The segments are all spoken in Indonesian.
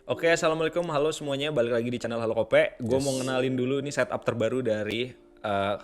Oke, assalamualaikum, halo semuanya, balik lagi di channel Halo Kope. Gue mau ngenalin dulu nih setup terbaru dari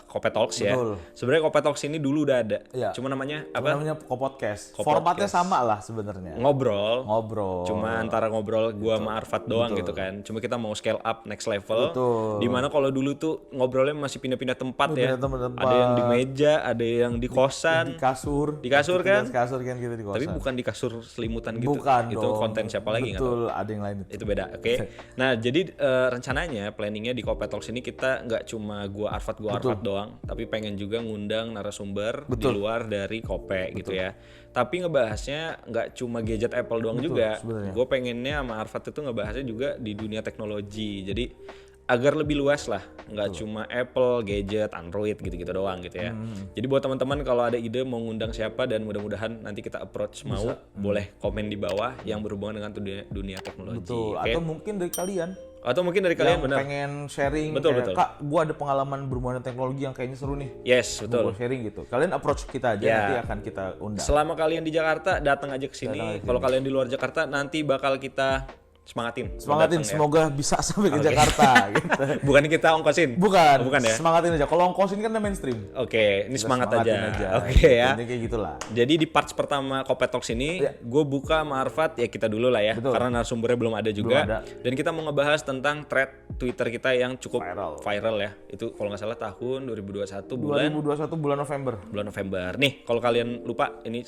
Kope Talks ya. Betul. Sebenarnya Kope Talks ini dulu udah ada, Iya. cuma namanya Cuma apa? namanya Kopodcast. Kopodcast. Formatnya sama lah sebenarnya. Ngobrol. Ngobrol. Cuma antara ngobrol gua sama Arfat doang gitu kan. Cuma kita mau scale up next level. Betul. Dimana kalau dulu tuh ngobrolnya masih pindah-pindah tempat ya. Pindah tempat. Ada yang di meja, ada yang di kosan. Di kasur. Di kasur kan? Di kasur kan gitu di kosan. Tapi bukan di kasur selimutan gitu. Bukan Itu dong. konten siapa lagi nggak tahu. Betul, ada yang lain Itu beda, oke. Nah, jadi rencananya planningnya di Kope Talks ini kita nggak cuma gua Arfat doang, tapi pengen juga ngundang narasumber di luar dari Kope gitu ya. Tapi ngebahasnya nggak cuma gadget Apple doang juga. sebenarnya. Gue pengennya sama Arfat itu ngebahasnya juga di dunia teknologi. Jadi agar lebih luas lah, nggak cuma Apple, gadget, Android gitu-gitu doang gitu ya. Jadi buat teman-teman kalau ada ide mau ngundang siapa dan mudah-mudahan nanti kita approach mau, boleh komen di bawah yang berhubungan dengan dunia teknologi. Betul. Oke? Atau mungkin dari kalian Atau mungkin dari kalian yang benar. pengen sharing Betul, kayak, betul. Kak, gua ada pengalaman berhubungan dengan teknologi yang kayaknya seru nih. Yes, betul. Gua sharing gitu. Kalian approach kita aja, Ya. nanti akan kita undang. Selama kalian di Jakarta, datang aja ke sini. Kalau kalian di luar Jakarta, nanti bakal kita semangatin. Semangatin, Datang ya. semoga bisa sampai ke Jakarta gitu. Bukan kita ongkosin. Bukan, Oh, bukan ya. semangatin aja. Kalau ongkosin kan udah mainstream. Oke, ini semangat Semangatin aja. Oke ya. Intinya kayak gitulah. Jadi di parts pertama Kope Talks ini, gue buka sama Arfat, ya kita dulu lah ya, Betul. karena narasumbernya belum ada juga. Belum ada. Dan kita mau ngebahas tentang thread Twitter kita yang cukup Viral. viral ya. Itu kalau nggak salah tahun 2021 2021 bulan November. bulan November. Nih, kalau kalian lupa, ini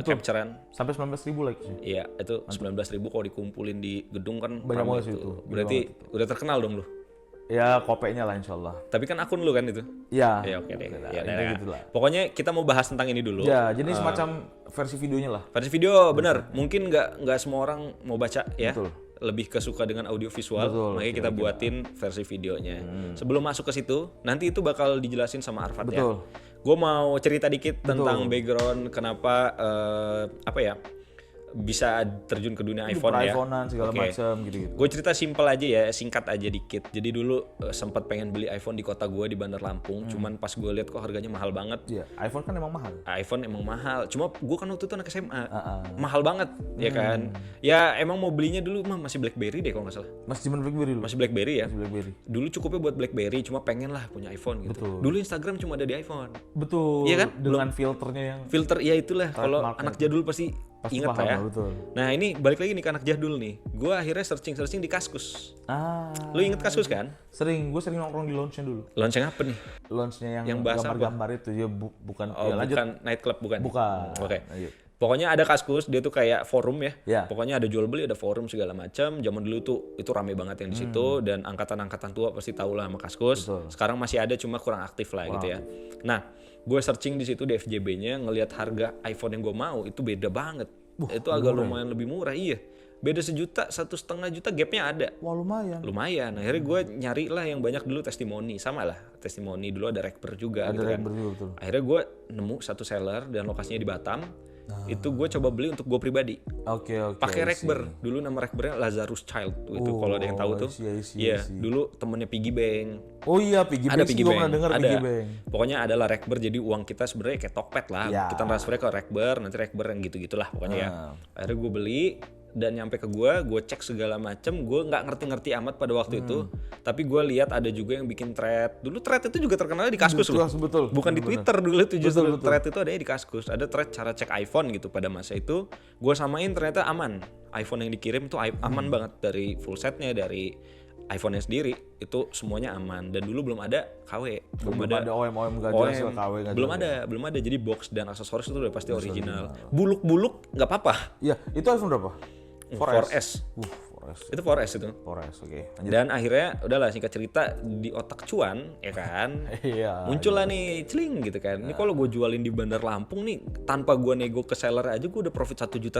capturean. Sampai 19.000 like sih. Iya, itu 19.000 kalau dikumpulin di gedung kan Banyak ramai banget sih itu. Berarti udah terkenal dong lu. Ya kopeknya lah insyaallah. Tapi kan akun lu kan itu. Ya. Ya oke deh. Ya, intinya dah. gitulah. Pokoknya kita mau bahas tentang ini dulu. Ya, jadi semacam versi videonya lah. Versi video bener. Mungkin nggak semua orang mau baca ya. Betul. Lebih ke suka dengan audio visual, Betul, makanya kita buatin versi videonya. Sebelum masuk ke situ, nanti itu bakal dijelasin sama Arfat ya. Betul. Gue mau cerita dikit tentang background kenapa apa ya bisa terjun ke dunia iPhone ya. iPhone-an segala Oke. macam gitu-gitu. Gue cerita simpel aja ya, singkat aja dikit. Jadi dulu sempat pengen beli iPhone di kota gue di Bandar Lampung, cuman pas gue lihat kok harganya mahal banget. Iya, iPhone kan emang mahal. iPhone emang mahal, cuma gue kan waktu itu anak SMA, mahal banget, ya kan? Ya emang mau belinya dulu mah masih BlackBerry deh kalau nggak salah, Masih zaman BlackBerry dulu. masih BlackBerry ya. BlackBerry. Dulu cukupnya buat BlackBerry, cuma pengen lah punya iPhone gitu. Dulu Instagram cuma ada di iPhone. Betul. Iya kan? Dengan filternya yang Filter ya itulah, kalau anak jadul pasti ingat paham lah ya. lah, betul. Nah ini balik lagi nih ke anak jadul nih, gue akhirnya searching di Kaskus. Ah, Lu inget Kaskus kan? gue sering nongkrong di launch-nya dulu. Lonceng apa nih? Launch-nya Yang yang bahas gambar-gambar itu ya bukan Oh, ya lanjut. bukan nightclub bukan? Bukan. Oke. Lanjut. Pokoknya ada Kaskus, dia tuh kayak forum ya. Ya. Pokoknya ada jual beli, ada forum segala macam. Zaman dulu tuh itu rame banget yang di situ dan angkatan-angkatan tua pasti tahu lah sama Kaskus. Sekarang masih ada cuma kurang aktif lah gitu ya. Nah, gue searching di situ di FJB-nya ngelihat harga iPhone yang gue mau itu beda banget. Itu agak lumayan lebih murah, iya. Beda 1 juta, 1,5 juta gapnya ada. Wah lumayan. Lumayan. Akhirnya gue nyari lah yang banyak dulu testimoni, sama lah testimoni dulu ada Rekber juga gitu kan. Betul. Akhirnya gue nemu satu seller dan lokasinya di Batam. Itu gue coba beli untuk gue pribadi. Oke. Pakai Rekber. Dulu nama Rekbernya Lazarus Child. Itu kalau ada yang tahu tuh. Iya, dulu temennya Piggy Bank. Oh iya, Piggy Ada Bank sih, Piggy gue Bank. pernah dengar Ada. Piggy Bank. Pokoknya adalah Rekber, jadi uang kita sebenarnya kayak Tokped lah. Ya. Kita transfernya ke Rekber, nanti Rekber yang gitu-gitulah pokoknya ya. Akhirnya gue beli dan nyampe ke gue cek segala macem, gue nggak ngerti-ngerti amat pada waktu itu, tapi gue lihat ada juga yang bikin thread. Dulu thread itu juga terkenal di Kaskus loh, Betul. bukan di Twitter dulu itu justru thread itu adanya di Kaskus. Ada thread cara cek iPhone gitu pada masa itu, gue samain ternyata aman. iPhone yang dikirim tuh aman banget dari full setnya, dari iPhone-nya sendiri itu semuanya aman dan dulu belum ada KW, Belum ada OEM gak jelas lah, KW gak jelas. belum ada. Jadi box dan aksesoris itu udah pasti original. Buluk-buluk nggak apa-apa. Iya, itu iPhone berapa? 4S. 4S. Itu 4S itu. 4S, oke. Lanjut. Dan akhirnya udahlah singkat cerita di otak cuan ya kan. Iya. Muncul lah nih celing gitu kan. Ini kalau gue jualin di Bandar Lampung nih tanpa gue nego ke seller aja gue udah profit 1,5 juta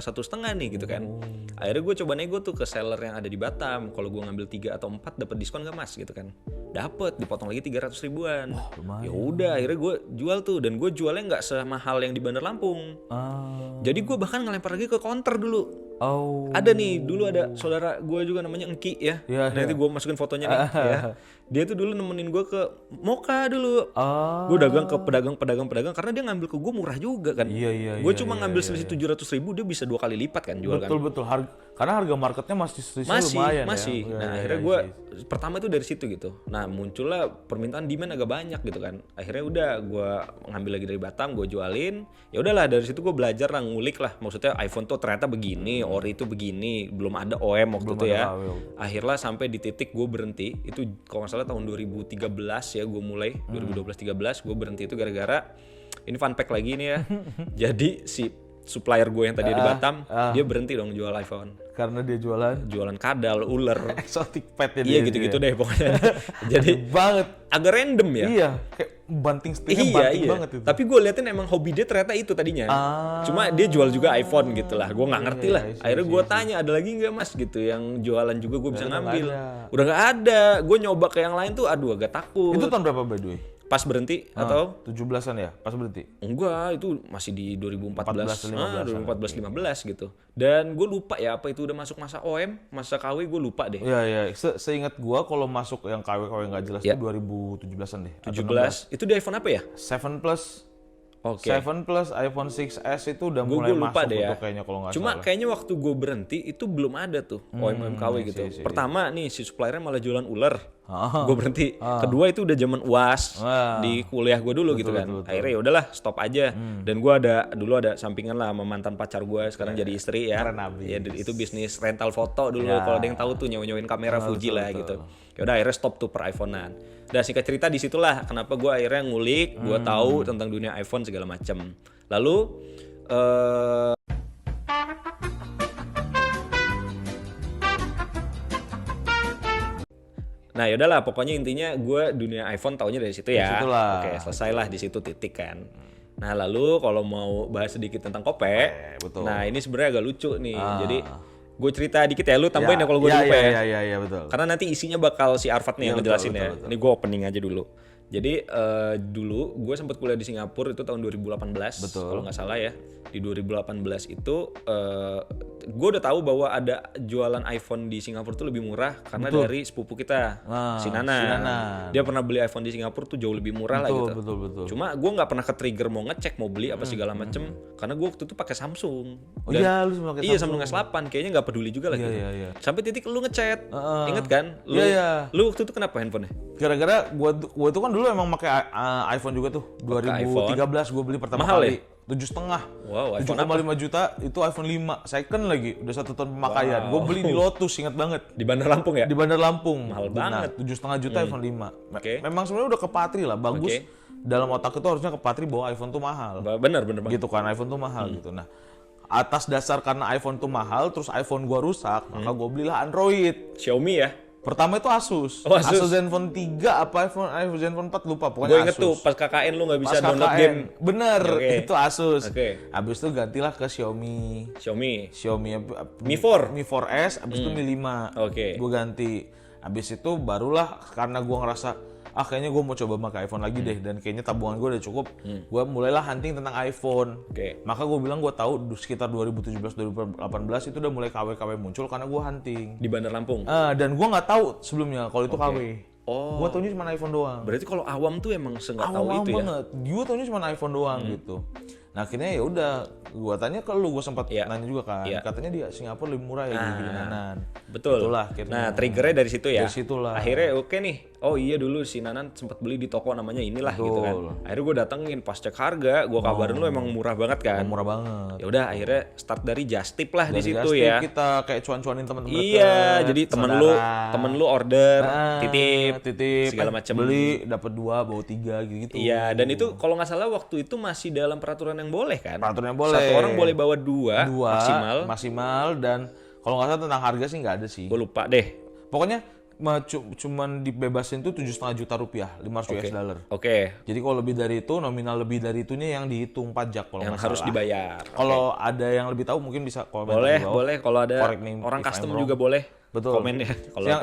nih gitu kan. Akhirnya gue coba nego tuh ke seller yang ada di Batam. Kalau gue ngambil 3 atau 4 dapat diskon gak mas gitu kan. Dapat, dipotong lagi 300 ribuan. Ya udah akhirnya gue jual tuh dan gue jualnya nggak semahal yang di Bandar Lampung. Jadi gue bahkan ngelempar lagi ke counter dulu. Oh. Ada nih, dulu ada saudara gue juga namanya Engki ya. Iya, Nanti gue masukin fotonya nih ya. Dia tuh dulu nemenin gue ke Moka dulu. Gue dagang ke pedagang karena dia ngambil ke gue murah juga kan. Iya. Gue cuma ngambil selisih 700 ribu, dia bisa 2 kali lipat kan jual kan. Betul. Karena harga marketnya masih lumayan masih. ya. Nah, akhirnya gue pertama itu dari situ gitu. Nah, muncullah permintaan demand agak banyak gitu kan. Akhirnya udah gue ngambil lagi dari Batam, gue jualin. Ya udahlah dari situ gue belajar lah, ngulik lah. Maksudnya iPhone tuh ternyata begini, ori itu begini, belum ada OEM waktu itu ya. Akhirnya sampai di titik gue berhenti. Itu kalau nggak salah tahun 2013 ya gue mulai. 2012-13 gue berhenti itu gara-gara ini fun fact lagi nih ya. Jadi si supplier gue yang tadi di Batam, dia berhenti dong jual iPhone. Karena dia jualan Kadal, ular, exotic pet ya. Iya gitu-gitu deh pokoknya. Jadi banget. Agak random ya. Iya, kayak banting setirnya banget itu. Tapi gue liatin emang hobi dia ternyata itu tadinya. Cuma dia jual juga iPhone gitu lah. Gue nggak ngerti lah. Akhirnya gue tanya ada lagi nggak mas gitu yang jualan juga gue bisa ngambil. Udah nggak ada. Gue nyoba ke yang lain tuh, aduh agak takut. Itu tahun berapa by the way? Pas berhenti atau 17-an ya pas berhenti? Enggak, itu masih di 2014 2014-15 gitu. Dan gue lupa ya apa itu udah masuk masa OM, masa KW gue lupa deh. Iya. Seingat gue kalau masuk yang KW nggak jelas itu 2017-an deh. 17. Itu di iPhone apa ya? 7 Plus. Oke. 7 Plus, iPhone 6s itu udah mulai lupa masuk deh ya. kayaknya kalau nggak Cuma salah. kayaknya waktu gue berhenti itu belum ada tuh OEM KW gitu. Pertama nih si suppliernya malah jualan ular. Gue berhenti. Kedua itu udah zaman UAS di kuliah gue dulu gitu kan. Akhirnya ya udahlah stop aja. Dan gue dulu ada sampingan lah sama mantan pacar gue sekarang jadi istri ya. Ya itu bisnis rental foto dulu. Kalau ada yang tahu tuh nyawa-nyawain kamera Fuji lah gitu. Ya udah akhirnya stop tuh per iPhone-an. Dan singkat cerita disitulah kenapa gue akhirnya ngulik, gue tahu tentang dunia iPhone segala macam. Lalu nah yaudahlah pokoknya intinya gue dunia iPhone taunya dari situ ya. Oke selesailah di situ titik kan. Nah lalu kalau mau bahas sedikit tentang Kope, nah ini sebenarnya agak lucu nih. Jadi gue cerita dikit ya, lu tambahin ya kalau gue lupa ya. Iya betul. Karena nanti isinya bakal si Arfad nih yang ngejelasin ya. Betul. Ini gue opening aja dulu. Jadi dulu gue sempat kuliah di Singapura itu tahun 2018 kalau nggak salah ya. Di 2018 itu gue udah tahu bahwa ada jualan iPhone di Singapura tuh lebih murah karena dari sepupu kita si Nana. Dia pernah beli iPhone di Singapura tuh jauh lebih murah lah gitu. Betul. Cuma gue nggak pernah ke trigger mau ngecek mau beli apa segala macem karena gue waktu itu pakai Samsung. Lu pakai Iya Samsung S8 kayaknya nggak peduli juga lah gitu. Iya. Sampai titik lu ngechat, inget kan? Lu waktu itu kenapa handphonenya? Gara-gara gue tuh kan dulu emang pakai iPhone juga tuh. 2013 gue beli pertama kali. Ya? 7,5. Wow, 7,5 juta itu iPhone 5 second lagi, udah 1 tahun pemakaian. Gue beli di Lotus, ingat banget. Di Bandar Lampung ya? Di Bandar Lampung. Mahal banget. 7,5 juta iPhone 5. Memang sebenarnya udah kepatri lah, bagus. Dalam otak itu harusnya kepatri bahwa iPhone tuh mahal. Bener banget. Gitu kan, iPhone tuh mahal gitu. Nah, atas dasar karena iPhone tuh mahal, terus iPhone gua rusak, maka gue belilah Android. Xiaomi ya? Pertama itu Asus. Asus Zenfone 3 apa iPhone Zenfone 4 lupa pokoknya. Gue inget Asus. Tuh pas KKN lu nggak bisa download game. Bener, itu Asus. Habis itu gantilah ke Xiaomi Mi 4. Mi 4S, habis itu Mi 5. Gue ganti. Habis itu barulah karena gue ngerasa kayaknya gue mau coba pakai iPhone lagi deh, dan kayaknya tabungan gue udah cukup. Gue mulailah hunting tentang iPhone. Maka gue bilang gue tahu sekitar 2017-2018 itu udah mulai KW muncul karena gue hunting di Bandar Lampung. Dan gue nggak tahu sebelumnya kalau itu KW. Gue taunya cuma iPhone doang. Berarti kalau awam tuh emang nggak tahu itu ya? Banget. Gue taunya cuma iPhone doang gitu. Nah akhirnya ya udah, gue tanya ke lu, gue sempat nanya juga kan, katanya di Singapura lebih murah ya gini Nanan. Betul. Itulah, nah triggernya dari situ ya. Dari situlah. Akhirnya oke nih. Oh iya dulu si Nanan sempat beli di toko namanya inilah gitu kan. Akhirnya gue datengin, pas cek harga, gue kabarin lu emang murah banget kan. Murah banget. Ya udah akhirnya start dari Just Tip lah di situ Just ya. Tip kita kayak cuan-cuanin teman-teman. Iya, jadi temen lu order, titip segala macam. Beli dapat 2 bawa 3 gitu. Iya, dan itu kalau nggak salah waktu itu masih dalam peraturan yang boleh kan. Peraturan yang boleh. Satu orang boleh bawa 2 maksimal, dan kalau nggak salah tentang harga sih nggak ada sih. Gue lupa deh. Pokoknya cuman dibebasin tuh 7,5 juta rupiah, 500 US dollar. Jadi kalau lebih dari itu, nominal lebih dari itunya yang dihitung pajak kalau yang harus dibayar. Kalau ada yang lebih tahu mungkin bisa komen. Boleh kalau ada orang custom juga boleh. Betul. Komen ya.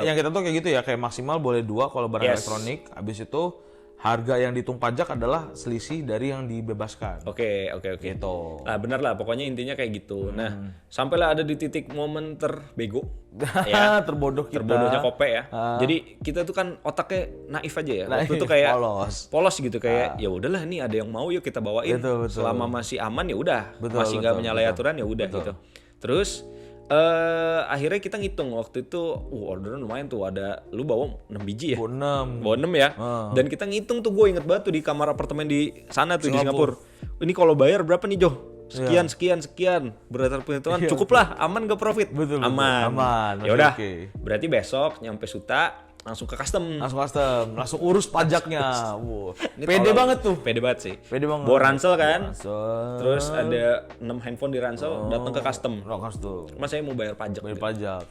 Yang kita tuh kayak gitu ya, kayak maksimal boleh 2 kalau barang elektronik. Habis itu harga yang dihitung pajak adalah selisih dari yang dibebaskan. Oke. Gitu. Nah benar lah, pokoknya intinya kayak gitu. Nah sampailah ada di titik momen terbego, ya. Terbodohnya Kope ya. Jadi kita tuh kan otaknya naif aja ya. Waktu itu kayak polos gitu, kayak ya udahlah ini ada yang mau yuk kita bawain. Betul. Selama masih aman ya udah, masih nggak menyalahi aturan ya udah gitu. Terus Akhirnya kita ngitung waktu itu, orderan lumayan tuh, ada lu bawa 6 biji ya? Bawa 6 ya. Dan kita ngitung tuh, gue inget banget tuh di kamar apartemen di sana tuh di Singapura. Ini kalau bayar berapa nih, Jo? Sekian. Berdasarkan perhitungan cukup lah, aman gak profit? Betul, aman. Ya udah. Berarti besok nyampe Suta langsung ke custom, langsung urus pajaknya. Wow. Pede banget tuh. Pede banget sih. Pede banget. Bawa ransel kan. Terus ada 6 handphone di ransel, datang ke custom. Mas saya mau bayar pajak.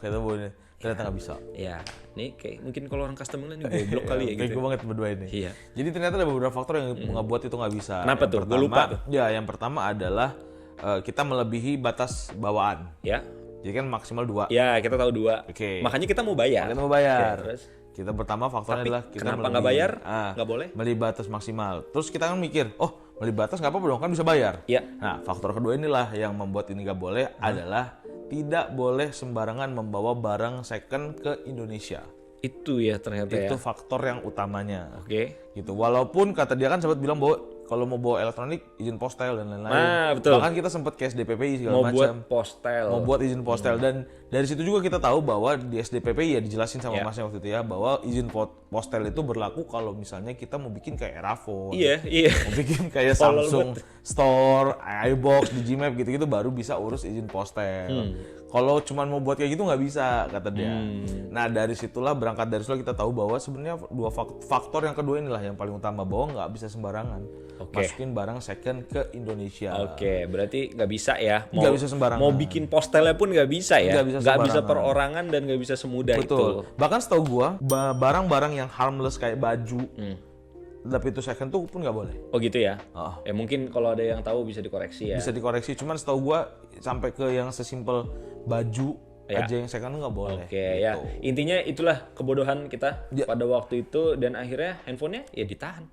Kita boleh. Ternyata nggak bisa. Ya, nih kayak mungkin kalau orang custom ini goblok kali ya gitu. Kayak gue banget berdua ini. Iya. Jadi ternyata ada beberapa faktor yang ngebuat itu nggak bisa. Kenapa tuh? Gue lupa tuh. Ya, yang pertama adalah kita melebihi batas bawaan. Ya. Jadi kan maksimal 2. Ya, kita tahu 2. Oke. Makanya kita mau bayar. Terus kita pertama faktornya adalah kita kenapa nggak bayar? Nggak boleh? Melebihi batas maksimal. Terus kita kan mikir, melebihi batas nggak apa-apa dong, kan bisa bayar. Iya. Nah, faktor kedua inilah yang membuat ini nggak boleh adalah tidak boleh sembarangan membawa barang second ke Indonesia. Itu ya ternyata Itu faktor yang utamanya. Oke. Gitu. Walaupun kata dia kan sempat bilang bahwa kalau mau bawa elektronik izin postel dan lain-lain. Nah, betul. Bahkan kita sempat ke SDPPI segala macam. Mau buat izin postel dan dari situ juga kita tahu bahwa di SDPPI ya dijelasin sama masnya waktu itu ya bahwa izin postel itu berlaku kalau misalnya kita mau bikin kayak Erafone. Iya. Mau bikin kayak Samsung Store, iBox, Digimap gitu-gitu baru bisa urus izin postel. Kalau cuma mau buat kayak gitu nggak bisa kata dia. Nah dari situlah berangkat dari situ kita tahu bahwa sebenarnya dua faktor yang kedua inilah yang paling utama bahwa nggak bisa sembarangan masukin barang second ke Indonesia. Oke, berarti nggak bisa ya. Nggak bisa sembarangan. Mau bikin postelnya pun nggak bisa ya. Nggak bisa perorangan dan nggak bisa semudah itu. Betul. Bahkan setahu gua barang-barang yang harmless kayak baju. Tapi itu second tuh pun nggak boleh. Oh gitu ya? Mungkin kalau ada yang tahu bisa dikoreksi ya. Bisa dikoreksi, cuman setahu gua sampai ke yang sesimpel baju aja yang second nggak boleh. Oke, gitu. Ya. Intinya itulah kebodohan kita pada waktu itu dan akhirnya handphonenya ya ditahan.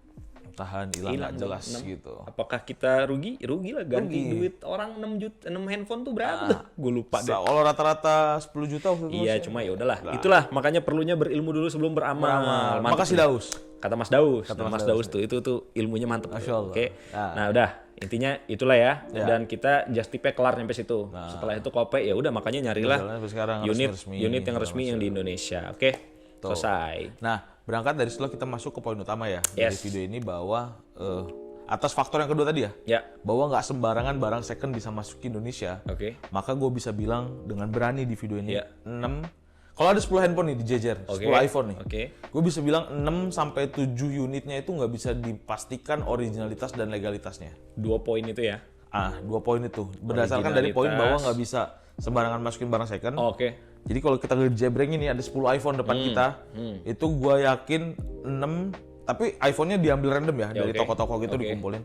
Hilang nggak jelas gitu. Apakah kita rugi? Rugi lah, ganti duit orang 6 handphone tuh berapa? Gue lupa deh. Kalau rata-rata 10 juta waktu itu. Iya, cuma ya udahlah. Itulah makanya perlunya berilmu dulu sebelum beramal. Makasih Daus. Kata Mas Daus. Mas Daus tuh itu tuh ilmunya mantep. Oke. Nah, udah. Intinya itulah ya. Dan kita Justipe kelar nyampe situ. Setelah itu Kope ya udah makanya nyarilah unit yang resmi yang di Indonesia. Oke. Selesai. Nah, berangkat dari situ kita masuk ke poin utama ya dari video ini bahwa atas faktor yang kedua tadi ya, bahwa nggak sembarangan barang second bisa masuk ke Indonesia. Maka gue bisa bilang dengan berani di video ini 6. Kalau ada 10 handphone nih dijejer, 10 iPhone nih. Gue bisa bilang 6 sampai 7 unitnya itu nggak bisa dipastikan originalitas dan legalitasnya. 2 poin itu ya. 2 poin itu berdasarkan dari poin bahwa nggak bisa sembarangan masukin barang second. Jadi kalau kita ngejebreng ini ada 10 iPhone depan kita, itu gue yakin 6, tapi iPhone-nya diambil random ya dari toko-toko gitu dikumpulin.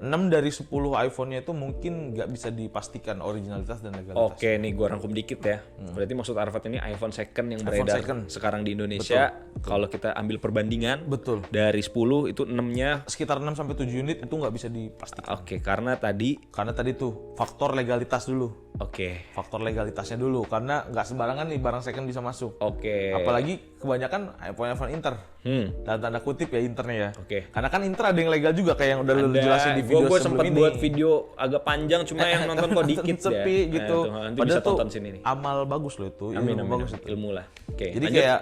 6 dari 10 iPhone-nya itu mungkin nggak bisa dipastikan originalitas dan legalitas. Oke, nih gue rangkum dikit ya. Berarti maksud Arfat ini iPhone second yang beredar sekarang di Indonesia. Kalau kita ambil perbandingan, dari 10 itu 6-nya sekitar 6 sampai 7 unit itu nggak bisa dipastikan. Karena tadi tuh faktor legalitas dulu. Faktor legalitasnya dulu karena nggak sembarangan nih barang second bisa masuk. Apalagi kebanyakan iPhone Inter. Dalam tanda kutip ya Internya ya. Karena kan Inter ada yang legal juga kayak yang udah lu jelasin di video gue sempat buat video agak panjang cuma yang nonton kok dikit sepi ya. gitu. Padahal bisa tonton sini nih. Amal bagus loh itu. Bagus itu. Ilmu lah. Jadi lanjut. Kayak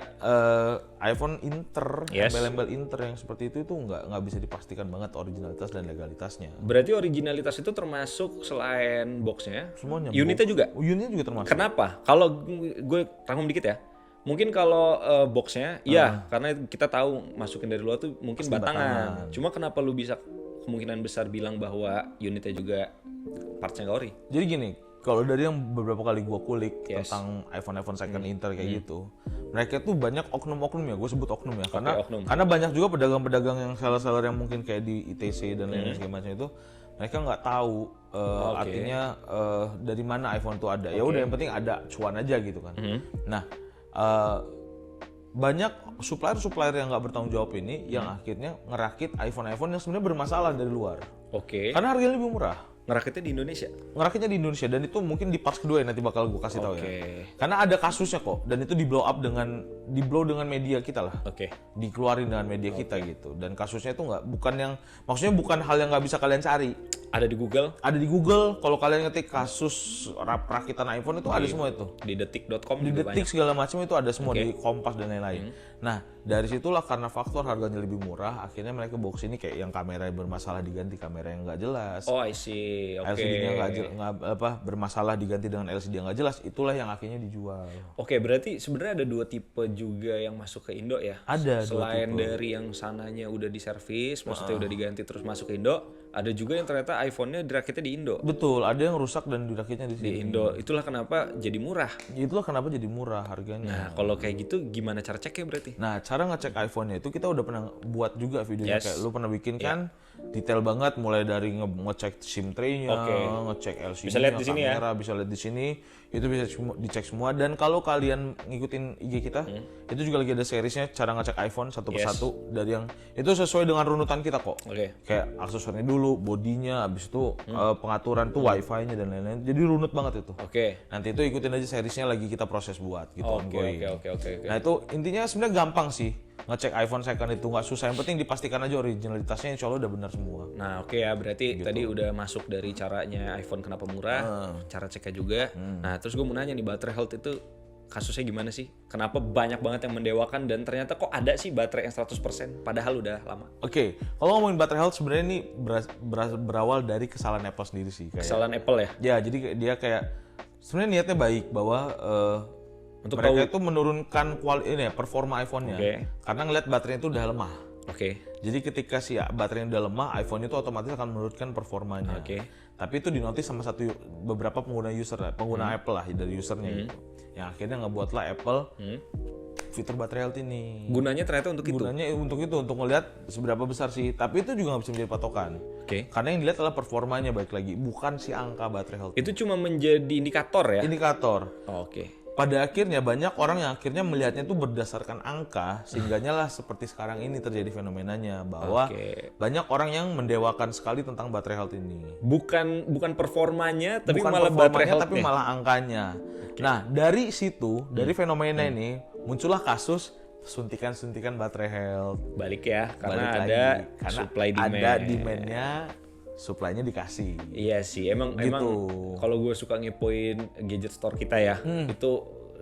iPhone Inter, embel-embel Inter yang seperti itu nggak bisa dipastikan banget originalitas dan legalitasnya. Berarti originalitas itu termasuk selain boxnya? Semuanya. Unitnya juga? Unitnya juga termasuk. Kenapa? Kalau gue rangkum dikit ya. Mungkin kalau boxnya, karena kita tahu masukin dari luar tuh mungkin batangan. Cuma kenapa lu bisa kemungkinan besar bilang bahwa unitnya juga partsnya nggak ori? Jadi gini, kalau dari yang beberapa kali gue kulik tentang iPhone second Inter kayak gitu, mereka tuh banyak oknum-oknum ya, gue sebut oknum ya, karena banyak juga pedagang-pedagang yang seller-seller yang mungkin kayak di ITC dan lain-lain segala macam itu, mereka nggak tahu artinya dari mana iPhone tuh ada. Ya udah yang penting ada cuan aja gitu kan. Nah, banyak supplier yang nggak bertanggung jawab ini yang akhirnya ngerakit iPhone yang sebenarnya bermasalah dari luar. Karena harganya lebih murah. Ngerakitnya di Indonesia dan itu mungkin di parts kedua ya nanti bakal gue kasih tahu ya. Karena ada kasusnya kok dan itu di blow dengan media kita lah. Dikeluarin dengan media kita gitu. Dan kasusnya itu maksudnya bukan hal yang nggak bisa kalian cari. Ada di Google? Ada di Google. Kalau kalian ngetik kasus perakitan iPhone itu ada semua itu. Di detik.com di detik banyak. Segala macam itu ada semua di Kompas dan lain-lain. Nah, dari situlah karena faktor harganya lebih murah, akhirnya mereka bawa sini kayak yang kamera yang bermasalah diganti kamera yang nggak jelas. Oh, I see. LCD-nya nggak bermasalah diganti dengan LCD yang nggak jelas. Itulah yang akhirnya dijual. Berarti sebenarnya ada 2 tipe juga yang masuk ke Indo ya? Ada. Selain dari yang sananya udah diservis, maksudnya udah diganti terus masuk ke Indo, ada juga yang ternyata iPhone-nya dirakitnya di Indo. Betul, ada yang rusak dan dirakitnya di sini. Di Indo. Itulah kenapa jadi murah. Harganya. Nah, kalau kayak gitu gimana cara ceknya berarti? Nah, cara ngecek iPhone-nya itu kita udah pernah buat juga videonya. Kayak lu pernah bikin kan detail banget mulai dari ngecek SIM tray-nya, ngecek LCD-nya, kamera, bisa lihat di sini. Itu bisa dicek semua dan kalau kalian ngikutin IG kita, itu juga lagi ada seriesnya cara ngecek iPhone satu persatu dari yang itu sesuai dengan runutan kita kok. Kayak aksesorisnya dulu, bodinya, habis itu pengaturan tuh Wi-Fi-nya dan lain-lain. Jadi runut banget itu. Nanti itu ikutin aja seriesnya lagi kita proses buat gitu. Nah, itu intinya sebenarnya gampang sih. Ngecek iPhone second itu nggak susah, yang penting dipastikan aja originalitasnya insya Allah udah benar semua. Nah ya berarti tadi udah masuk dari caranya iPhone kenapa murah, cara ceknya juga. Nah terus gue mau nanya nih, baterai health itu kasusnya gimana sih? Kenapa banyak banget yang mendewakan dan ternyata kok ada sih baterai yang 100% padahal udah lama? Kalau ngomongin baterai health sebenarnya ini berawal dari kesalahan Apple sendiri sih. Kesalahan Apple ya? Ya, jadi dia kayak sebenarnya niatnya baik bahwa untuk mereka itu menurunkan performa iPhone-nya karena ngeliat baterainya itu udah lemah. Jadi ketika si baterainya udah lemah, iPhone itu otomatis akan menurunkan performanya. Tapi itu dinotis sama beberapa pengguna Apple lah dari usernya gitu. Yang akhirnya ngebuatlah Apple fitur baterai health ini. Gunanya ternyata untuk itu? Gunanya untuk ngeliat seberapa besar sih. Tapi itu juga nggak bisa menjadi patokan. Karena yang dilihat adalah performanya balik lagi, bukan si angka baterai health. Itu cuma menjadi indikator ya? Indikator. Pada akhirnya banyak orang yang akhirnya melihatnya itu berdasarkan angka, sehingganya lah seperti sekarang ini terjadi fenomenanya bahwa banyak orang yang mendewakan sekali tentang baterai health ini. Bukan performanya, tapi malah baterai health-nya. Tapi malah angkanya. Nah, dari situ, dari fenomena ini muncullah kasus suntikan baterai health. Balik karena ada supply demand. Ada demand-nya, supply-nya dikasih. Iya sih, emang kalau gue suka ngepoin gadget store kita ya, itu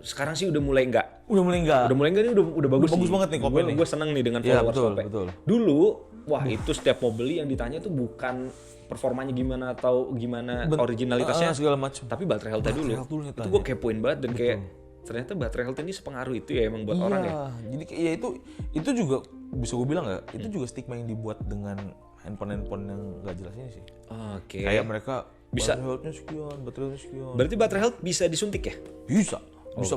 sekarang sih udah mulai enggak. Udah mulai enggak nih udah bagus sih. Bagus banget nih Kopin nih. Gue seneng nih dengan followers Kopin. Dulu, itu setiap mau beli yang ditanya tuh bukan performanya gimana atau gimana originalitasnya segala macam. Tapi baterai health-nya dulu. Itu gue kepoin banget dan kayak ternyata baterai health ini sepengaruh itu ya emang buat orang ya. Jadi ya itu juga bisa gue bilang nggak, itu juga stigma yang dibuat dengan handphone yang nggak jelas ini sih. Kayak mereka bisa baterai health-nya sekian. Berarti baterai health bisa disuntik ya? Bisa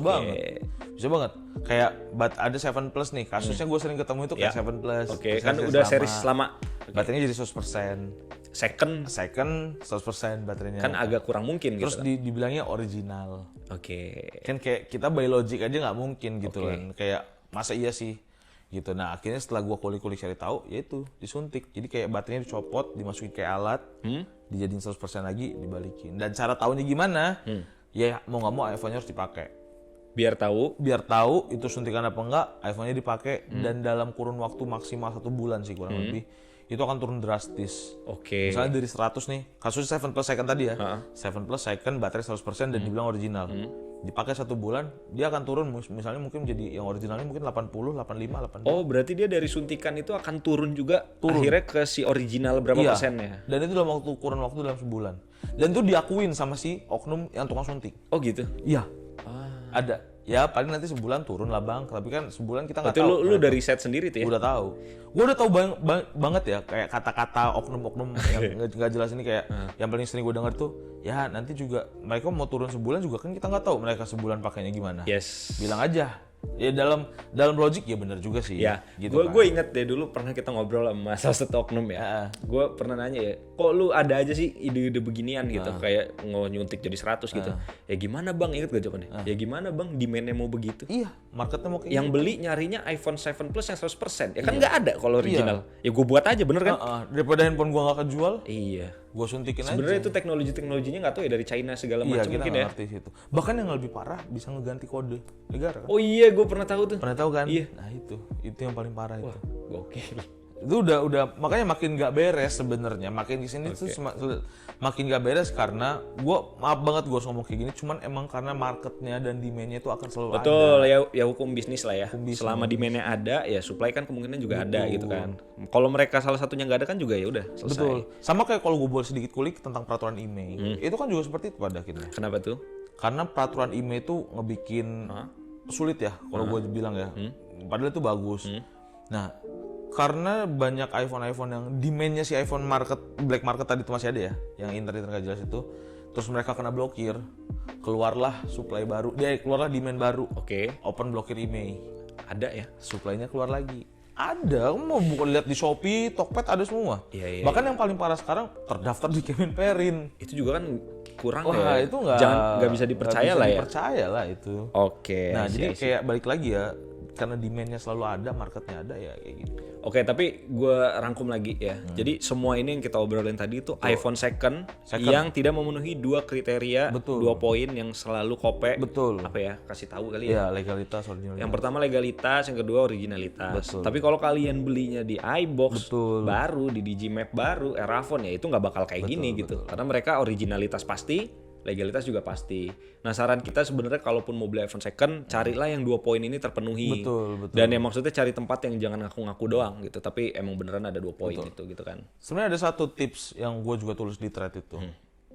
banget. Kayak ada 7 Plus nih, kasusnya gue sering ketemu itu kayak 7 Plus. Kan udah series lama. Baterainya jadi 100%. Second 100% baterainya. Kan agak kurang mungkin terus gitu. Terus dibilangnya original. Kan kayak kita by logic aja nggak mungkin gitu kan. Kayak masa iya sih? Gitu. Nah akhirnya setelah gue kulik-kulik cari tahu, ya itu disuntik. Jadi kayak baterainya dicopot, dimasukin kayak alat, dijadiin 100% lagi, dibalikin. Dan cara tahunya gimana? Ya mau nggak mau iPhone-nya harus dipakai. Biar tahu itu suntikan apa enggak, iPhone-nya dipakai dan dalam kurun waktu maksimal 1 bulan sih kurang lebih. Itu akan turun drastis. Misalnya dari 100 nih, kasus 7 Plus Second tadi ya. 7 Plus Second baterai 100% dan dibilang original. Dipakai 1 bulan, dia akan turun misalnya mungkin jadi yang originalnya mungkin 80, 85, 82. Oh, berarti dia dari suntikan itu akan turun juga akhirnya ke si original berapa persennya? Dan itu dalam kurun waktu dalam sebulan. Dan itu diakuin sama si oknum yang tukang suntik. Oh gitu? Iya. Ada. Ya paling nanti sebulan turun lah bang, tapi kan sebulan kita nggak tahu. Lu udah riset sendiri tuh ya? Udah tahu. Gue udah tahu banget ya kayak kata-kata oknum-oknum yang nggak jelas ini kayak yang paling sering gue dengar tuh ya nanti juga mereka mau turun sebulan juga kan kita nggak tahu mereka sebulan pakainya gimana. Bilang aja. Ya dalam logik ya benar juga sih. Ya, gitu gue inget deh dulu pernah kita ngobrol sama salah satu oknum ya. Gue pernah nanya ya, kok lu ada aja sih ide-ide beginian gitu, kayak nyuntik jadi 100 gitu. Ya gimana bang, inget gak jawabannya? Ya gimana bang, demand-nya mau begitu? Iya, marketnya mau kayak yang gitu. Beli nyarinya iPhone 7 Plus yang 100%. Ya kan nggak ada kalau original. Ya gue buat aja bener kan? Daripada handphone gue nggak kejual. Iya. gue suntikin aja. Sebenarnya itu teknologinya nggak tahu ya dari China segala macam kita mungkin nggak ya. Ngerti situ. Bahkan yang lebih parah bisa ngeganti kode negara kan. Oh iya, gue pernah tahu tuh. Pernah tahu kan? Iya. Nah itu yang paling parah. Wah, itu. gokil. Itu udah makanya makin nggak beres sebenarnya. Makin di sini tuh makin nggak beres karena maaf banget gue ngomong kayak gini, cuman emang karena marketnya dan demandnya itu akan selalu ada. Betul, ya hukum bisnis lah ya. Selama demandnya ada, ya supply kan kemungkinan juga ada gitu kan. Kalau mereka salah satunya nggak ada kan juga ya udah selesai. Betul. Sama kayak kalau gue boleh sedikit kulik tentang peraturan IMEI, itu kan juga seperti itu pada akhirnya. Kenapa tuh? Karena peraturan IMEI itu ngebikin sulit ya kalau gue bilang ya. Padahal itu bagus. Nah, karena banyak iPhone yang demandnya si iPhone black market tadi itu masih ada ya, yang internet nggak jelas itu, terus mereka kena blokir, keluarlah keluarlah demand baru. Oke. Open blokir IMEI. Ada ya? Supply-nya keluar lagi. Ada, kamu mau buka lihat di Shopee, Tokped ada semua. Iya. Bahkan yang paling parah sekarang terdaftar di Kemenperin. Itu juga kan kurang ya. Itu nggak bisa dipercaya lah ya. Dipercaya lah itu. Oke. Nah, jadi kayak balik lagi ya, karena demand-nya selalu ada, marketnya ada ya kayak gitu. Oke, tapi gue rangkum lagi ya. Jadi semua ini yang kita obrolin tadi itu iPhone second yang tidak memenuhi 2 kriteria, 2 poin yang selalu Kope. Betul. Apa ya? Kasih tahu kali ya. Ya, legalitas, originalitas. Yang pertama legalitas, yang kedua originalitas. Tapi kalau kalian belinya di iBox baru, di Digimap baru, Erafone ya itu nggak bakal kayak gini gitu. Karena mereka originalitas pasti, legalitas juga pasti. Nah, saran kita sebenarnya kalaupun mau beli iPhone second, carilah yang 2 poin ini terpenuhi. Betul. Dan yang maksudnya cari tempat yang jangan ngaku-ngaku doang gitu, tapi emang beneran ada 2 poin itu gitu kan. Sebenarnya ada satu tips yang gue juga tulis di thread itu.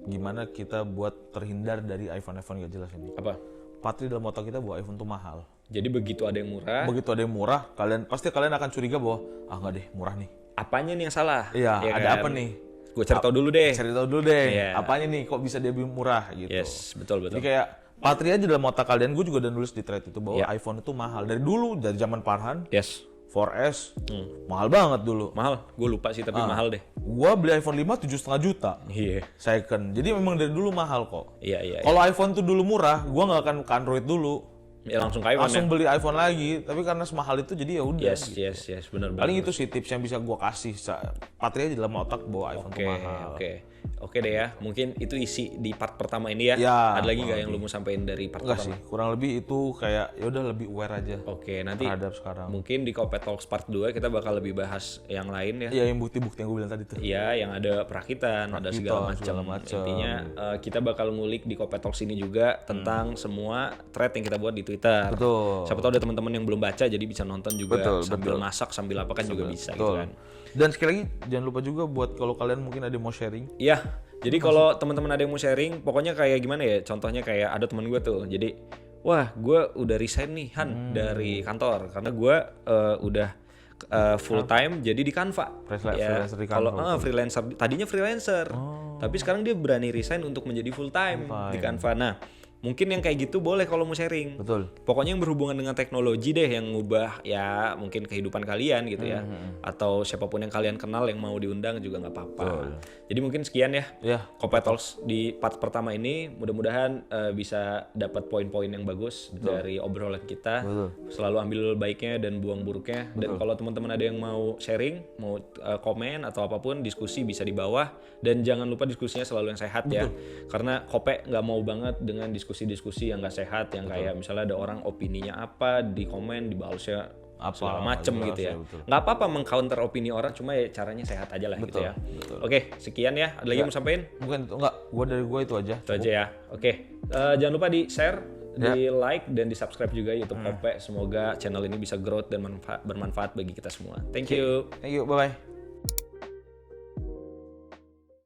Gimana kita buat terhindar dari iPhone gak jelas ini. Apa? Patri dalam otak kita bahwa iPhone tuh mahal. Jadi begitu ada yang murah, pasti kalian akan curiga bahwa nggak deh, murah nih. apanya nih yang salah? Iya, ya ada kan? apa nih? Gue cari tahu dulu deh. Iya. Apanya nih kok bisa dia lebih murah gitu. Yes, betul. Jadi kayak Patri aja dalam otak kalian, gue juga udah nulis di thread itu bahwa iPhone itu mahal. Dari dulu, dari zaman Farhan, 4S, mahal banget dulu. Mahal, gue lupa sih tapi mahal deh. Gue beli iPhone 5 7,5 juta. Iya. Second. Jadi memang dari dulu mahal kok. Iya. Kalau iPhone tuh dulu murah, gue nggak akan ke Android dulu. Ya langsung ke iPhone. Langsung beli iPhone lagi, tapi karena semahal itu jadi ya udah. Yes, benar. Paling itu sih tips yang bisa gue kasih. Patri aja dalam otak bahwa iPhone itu mahal. Oke deh ya, mungkin itu isi di part pertama ini ya. Ada lagi nggak yang lu mau sampein dari part Enggak pertama? Sih, kurang lebih itu kayak ya udah lebih aware aja. Oke, nanti terhadap sekarang. Mungkin di Kope Talks part 2 kita bakal lebih bahas yang lain ya. Iya, yang bukti-bukti yang gue bilang tadi tuh. Iya, yang ada perakitan, ada segala macam. Intinya kita bakal ngulik di Kope Talks ini juga tentang semua thread yang kita buat di Twitter. Betul. Siapa tahu ada teman-teman yang belum baca jadi bisa nonton juga sambil masak, sambil apa kan juga bisa gitu kan. Dan sekali lagi jangan lupa juga buat kalau kalian mungkin ada yang mau sharing. Iya. Jadi kalau teman-teman ada yang mau sharing, pokoknya kayak gimana ya? Contohnya kayak ada teman gue tuh. Jadi, wah, gue udah resign nih dari kantor karena gue udah full time jadi di Canva. Freelancer di Canva. Kalau freelancer, tadinya freelancer. Tapi sekarang dia berani resign untuk menjadi full time di Canva. Nah, mungkin yang kayak gitu boleh kalau mau sharing. Betul. Pokoknya yang berhubungan dengan teknologi deh yang ngubah ya mungkin kehidupan kalian gitu ya. Atau siapapun yang kalian kenal yang mau diundang juga nggak apa-apa. Jadi mungkin sekian ya. Kope Talks di part pertama ini. Mudah-mudahan bisa dapat poin-poin yang bagus dari obrolan kita. Selalu ambil baiknya dan buang buruknya. Dan kalau teman-teman ada yang mau sharing, mau komen atau apapun, diskusi bisa di bawah. Dan jangan lupa diskusinya selalu yang sehat ya. Karena Kope nggak mau banget dengan diskusi-diskusi yang nggak sehat, yang kayak misalnya ada orang opininya apa di komen dibalasnya segala macem gitu ya. Nggak apa-apa meng-counter opini orang, cuma ya caranya sehat aja lah gitu ya. Oke, sekian ya. Ada lagi yang mau sampein? Mungkin enggak, dari gue itu aja. Itu aja ya. Oke. Jangan lupa di share, di like dan di subscribe juga YouTube Kope. Semoga channel ini bisa growth dan bermanfaat bagi kita semua. Thank you. Thank you. Bye bye.